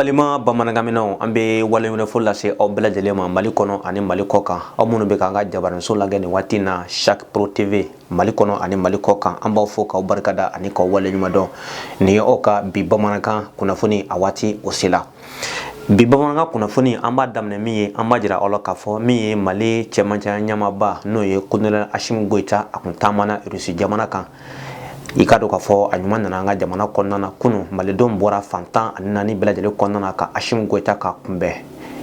Balima bamanangaminaw an be waleɲuman fo lase aw bɛɛ lajɛlen ma Mali kɔnɔ ani Mali kɔkan aw minnu bɛ k'an ka jabaranso lagɛ nin waati na Chaque Pro TV Mali kɔnɔ ani Mali kɔkan an b'aw fo k'aw barikada ani k'aw waleɲuman dɔn nin ye aw ka bi bamanankan kunnafoni a waati o sela bi bamanankan kunnafoni an b'a daminɛ min ye an b'a jira aw la k'a fɔ min ye Mali cɛmancɛ ɲɛmaaba n'o ye Colonel Assimi Goïta a kun taamana Rusi jamana kan i ka dɔn k'a fɔ a ɲuman nana an ka jamana kɔnɔna na kunun malidenw bɔra fantan ani naani bɛɛ lajɛlen kɔnɔna na ka Assimi Goïta ka kunbɛn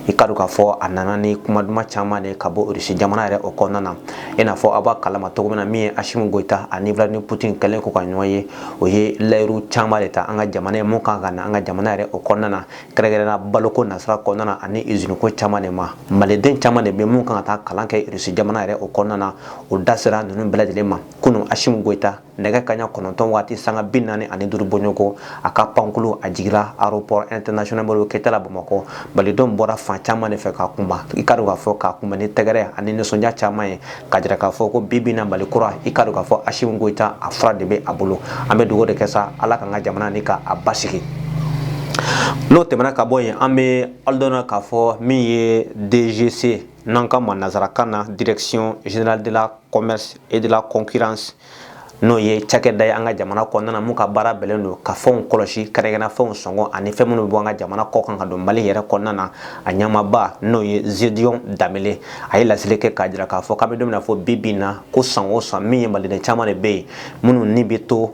i ka dɔn k'a fɔ a nana ni kuma duman caman de ka bɔ Rusi jamana yɛrɛ o kɔnɔna na i n'a fɔ aw b'a kalama cogo min na min ye Assimi Goïta ani Vladimir Poutine kɛlen ko ka ɲɔgɔn ye o ye layiru caman de ta an ka jamana ye mun kan ka na an ka jamana yɛrɛ o kɔnɔna na kɛrɛnkɛrɛnnenya baloko nasira kɔnɔna na ani usine ko caman de ma maliden caman de bɛ mun kan ka taa kalan kɛ Rusi jamana yɛrɛ o kɔnɔna na o da sera ninnu bɛɛ lajɛlen ma kunun Assimi Goïta nɛgɛ kaɲa 9 waati sanga 45 bɔɲɔgɔn a ka pankulu a jigira aéroport international Modibo Keyita la Bamakɔ malidenw bɔra fan caman de fɛ k'a kunba i ka dɔn k'a fɔ k'a kunbɛn ni tɛgɛrɛ ani nisɔndiya caman ye ka jira k'a fɔ ko bi na Mali kura i ka dɔn k'a fɔ Assimi Goïta a fura de bɛ a bolo an bɛ dugawu de kɛ sa Ala k'an ka jamana ni ka a basigi n'o tɛmɛna ka bɔ yen an bɛ aw dɔnna k'a fɔ min ye DGC n'an ka ma nanzarakan na Direction Générale de la Commerce et de la Concurrence n'o ye cakɛda ye an ka jamana kɔnɔna na mun ka baara bɛlen don ka fɛnw kɔlɔsi kɛrɛnkɛrɛnnenya fɛnw sɔngɔ ani fɛn minnu bɛ bɔ an ka jamana kɔ kan ka don Mali yɛrɛ kɔnɔna na a ɲɛmaaba n'o ye Gédéon Danbele a ye laseli kɛ k'a jira k'a fɔ k'a bɛ don min na fɔ bi na ko san o san min ye maliden caman de bɛ yen minnu ni bɛ to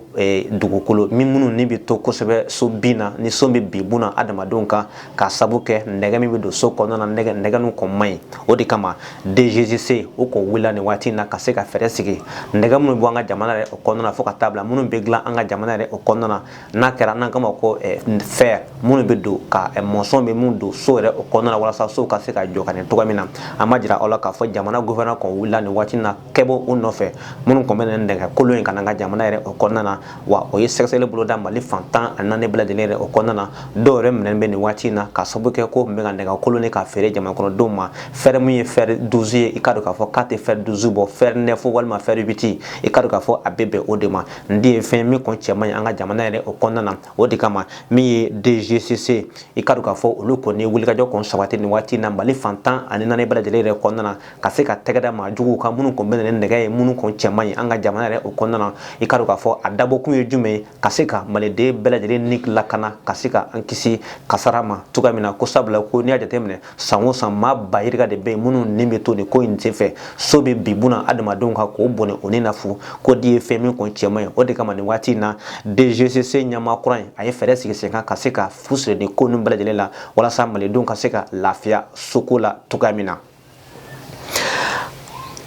dugukolo minnu ni bɛ to kosɛbɛ so bin na ni so bɛ bin bunna adamadenw kan k'a sabu kɛ nɛgɛ min bɛ don so kɔnɔna na nɛgɛ nun kɔn man ɲi o de kama DGCC o k'o wulila nin waati in na ka se ka fɛɛrɛ sigi nɛgɛ minnu bɛ an ka jamana yɛrɛ o kɔnɔna na fo ka taa bila minnu bɛ dilan an ka jamana yɛrɛ o kɔnɔna na n'a kɛra n'an kama ko fer minnu bɛ don ka mɔnsɔn bɛ mun don so yɛrɛ o kɔnɔna na walasa so ka se ka jɔ ka ɲɛ cogoya min na an b'a jira aw la k'a fɔ jamana gouvernement kɔn wulila nin waati in na kɛbɔ u nɔfɛ minnu kɔn bɛ nin nɛgɛ kolon in ka na an ka jamana yɛrɛ o kɔnɔna na wa o ye sɛgɛsɛgɛli boloda Mali fantan ani naani bɛɛ lajɛlen yɛrɛ o kɔnɔna na dɔw yɛrɛ minɛnen bɛ nin waati in na ka sababu kɛ ko tun bɛ ka nɛgɛ kolon ka feere jamanakɔnɔdenw ma fer min ye fer 12 ye i ka dɔn k'a fɔ k'a tɛ fer 12 bɔ fer 9 walima fer 8 i ka dɔn k'a fɔ a bɛ bɛn o de ma n den ye fɛn min kɔn cɛman ye an ka jamana yɛrɛ o kɔnɔna na o de kama min ye DGCC i ka dɔn k'a fɔ olu kɔni ye wulikajɔ kɔn sabati nin waati in na Mali fantan ani naani bɛɛ lajɛlen yɛrɛ kɔnɔna na ka se ka tɛgɛ da maajuguw kan minnu kɔn bɛ na ni nɛgɛ ye minnu kɔn cɛman ye an ka jamana yɛrɛ o kɔnɔna na i ka dɔn k'a fɔ a dabɔkun ye jumɛn ye ka se ka maliden bɛɛ lajɛlen ni lakana ka se ka an kisi kasara ma cogoya min na ko sabula ko n'i y'a jateminɛ san o san maa ba yirika de bɛ yen minnu ni bɛ to nin ko in senfɛ so bɛ bin bunna adamadenw kan k'o bɔnɛ o ni na fu ko di ye fɛn min kɔn cɛman ye o de kama nin waati in na DGCC ɲɛmaa kura in a ye fɛɛrɛ sigi sen kan ka se ka fu siri nin ko ninnu bɛɛ lajɛlen la walasa malidenw ka se ka lafiya soko la cogoya min na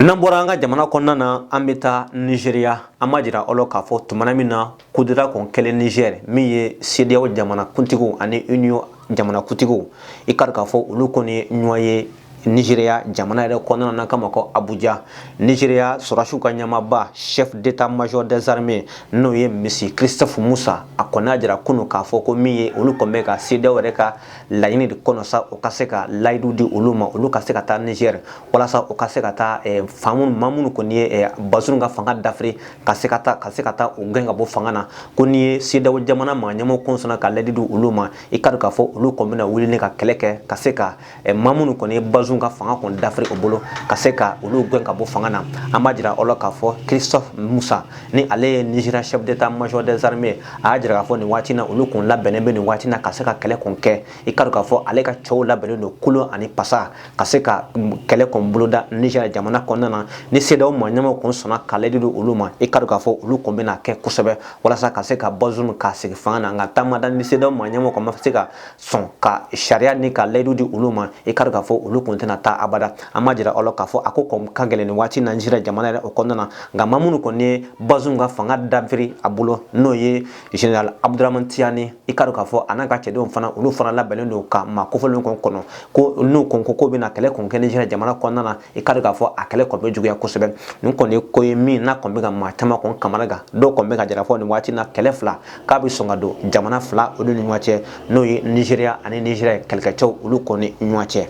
n'an bɔra an ka jamana kɔnɔna na an bɛ taa Nigéria an b'a jira aw la k'a fɔ tumana min na kudeta kɔn kɛlen Niger min ye CEDEAO jamanakuntigiw ani Union jamanakuntigiw i ka dɔn k'a fɔ olu kɔni ye ɲɔgɔn ye Nigeria jamana yɛrɛ kɔnɔna na kama ko Abuja Nigeria sɔrɔsiw ka ɲɛmaaba chef d'état-major des armées n'o ye Misi Christophe Moussa a kɔni y'a jira kunun k'a fɔ ko min ye olu kɔni bɛ ka CEDEAO yɛrɛ ka laɲini de kɔnɔ sa o ka se ka layidu di olu ma olu ka se ka taa Niger walasa o ka se ka taa maa minnu kɔni ye Bazoum ka fanga dafiri ka se ka taa o gɛn ka bɔ fanga na ko n'i ye CEDEAO jamana maa ɲɛmɔgɔ kɔnsɔnna ka layidu di olu ma i ka dɔn k'a fɔ olu kɔni bɛna wuli ni ka kɛlɛ kɛ ka se ka maa minnu kɔni ye Bazoum ka fanga kɔni dafiri o bolo ka se ka olu gɛn ka bɔ fanga na an b'a jira aw la k'a fɔ Christophe Moussa ni ale ye Nigeria chef d'état-major des armées a y'a jira k'a fɔ nin waati in na olu kun labɛnnen bɛ nin waati in na ka se ka kɛlɛ kɔni kɛ i ka dɔn k'a fɔ ale ka cɛw labɛnnen don kolon ani pasa ka se ka kɛlɛ kɔni boloda Niger jamana kɔnɔna na ni CEDEAO maa ɲɛmɔgɔ kɔni sɔnna ka layidu di olu ma i ka dɔn k'a fɔ olu kɔni bɛna kɛ kosɛbɛ walasa ka se ka Bazoum ka segin fanga na nka taamada ni CEDEAO maa ɲɛmɔgɔ kɔni ma se ka sɔn ka sariya ni ka layidu di olu ma i ka dɔn k'a fɔ olu kɔni tɛna taa abada an b'a jira aw la k'a fɔ a ko kɔni ka gɛlɛn nin waati in na Nigeria jamana yɛrɛ o kɔnɔna na nka maa minnu kɔni ye Bazoum ka fanga dafiri a bolo n'o ye Général Abdourahmane Tiani i ka dɔn k'a fɔ a n'a ka cɛdenw fana olu fana labɛnnen don ka maa kofɔlen kɔnɔ ko n'u kɔni ko k'o bɛna kɛlɛ kɔni kɛ Nigeria jamana kɔnɔna na i ka dɔn k'a fɔ a kɛlɛ kɔni bɛ juguya kosɛbɛ nin kɔni ye ko ye min n'a kɔni bɛ ka maa caman kɔni kamana gan dɔw kɔni bɛ ka jira fɔ nin waati in na kɛlɛ fila k'a bɛ sɔn ka don jamana fila olu ni ɲɔgɔn cɛ n'o ye Nigeria ani Niger kɛlɛkɛcɛw olu kɔni ɲɔgɔn cɛ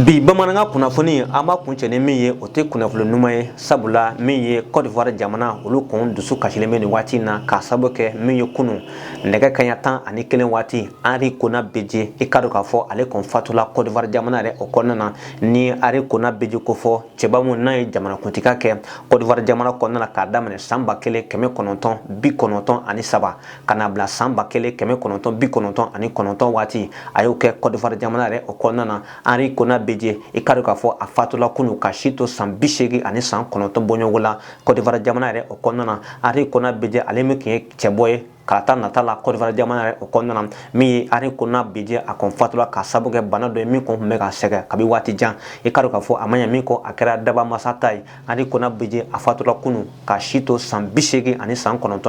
bi bamananga kunnafoni ama kuncɛni min ye o tɛ kunnafoni ɲuman ye sabula min ye Côte d'Ivoire jamana olu kun dusu kasilen bɛ nin waati na ka sababu kɛ min ye kunun nɛgɛ kaɲa 11 waati Henri Kona Beji i ka dɔn k'a fɔ ale kun fatula Côte d'Ivoire jamana yɛrɛ o kɔnɔna na ni Henri Kona Beji ko fɔ cɛba mun n'a ye jamanakuntiga kɛ Côte d'Ivoire jamana kɔnɔna na k'a daminɛ san 1993 ka na bila san 1999 waati a y'o kɛ Côte d'Ivoire jamana yɛrɛ o kɔnɔna na Henri Kona Beji i ka dɔn k'a fɔ a fatula kunu ka si to san 89 bɔɲɔgɔn la Côte d'Ivoire jamana yɛrɛ o kɔnɔna na Henri Kona Beji ale min kun ye cɛbɔ ye ka taa nata la Côte d'Ivoire jamana yɛrɛ o kɔnɔna na min ye Henri Kona Beji a kun fatula ka sababu kɛ bana dɔ ye min kun bɛ ka sɛgɛ kabi waati jan i ka dɔn k'a fɔ a ma ɲɛ min kɔ a kɛra daba masa ta ye Henri Kona Beji a fatula kunu ka si to san 89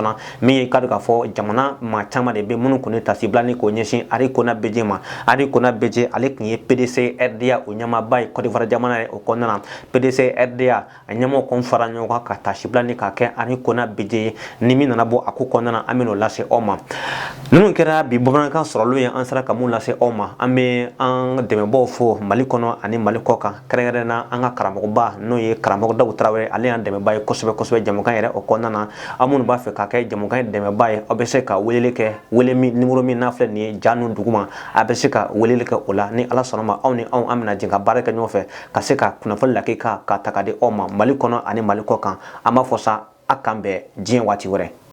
na min ye i ka dɔn k'a fɔ jamana maa caman de bɛ minnu kun ye tasibila ni k'o ɲɛsin Henri Kona Beji ma Henri Kona Beji ale kun ye PDC RDA o ɲɛmaaba ye Côte d'Ivoire jamana yɛrɛ o kɔnɔna na PDC RDA a ɲɛmɔgɔ kun fara ɲɔgɔn kan ka tasibila ni ka kɛ Henri Kona Beji ye ni min nana bɔ a ko kɔnɔna na an bɛ n'o lase aw ma ninnu kɛra bi bamanankan sɔrɔlu ye an sera ka mun lase aw ma an bɛ an dɛmɛbaaw fo Mali kɔnɔ ani Mali kɔ kan kɛrɛnkɛrɛnnena an ka karamɔgɔba n'o ye karamɔgɔ Dawu Tarawele ale y'an dɛmɛbaa ye kosɛbɛ jamukan yɛrɛ o kɔnɔna na aw minnu b'a fɛ ka kɛ jamukan dɛmɛbaa ye aw bɛ se ka weleli kɛ numéro min n'a filɛ nin ye ja nun duguma a bɛ se ka weleli kɛ o la ni Ala sɔnna ma aw ni anw an bɛna jɛ ka baara kɛ ɲɔgɔn fɛ ka se ka kunnafoni lakika ka ta ka di aw ma Mali kɔnɔ ani Mali kɔ kan an b'a fɔ sa a kan bɛn diɲɛ waati wɛrɛ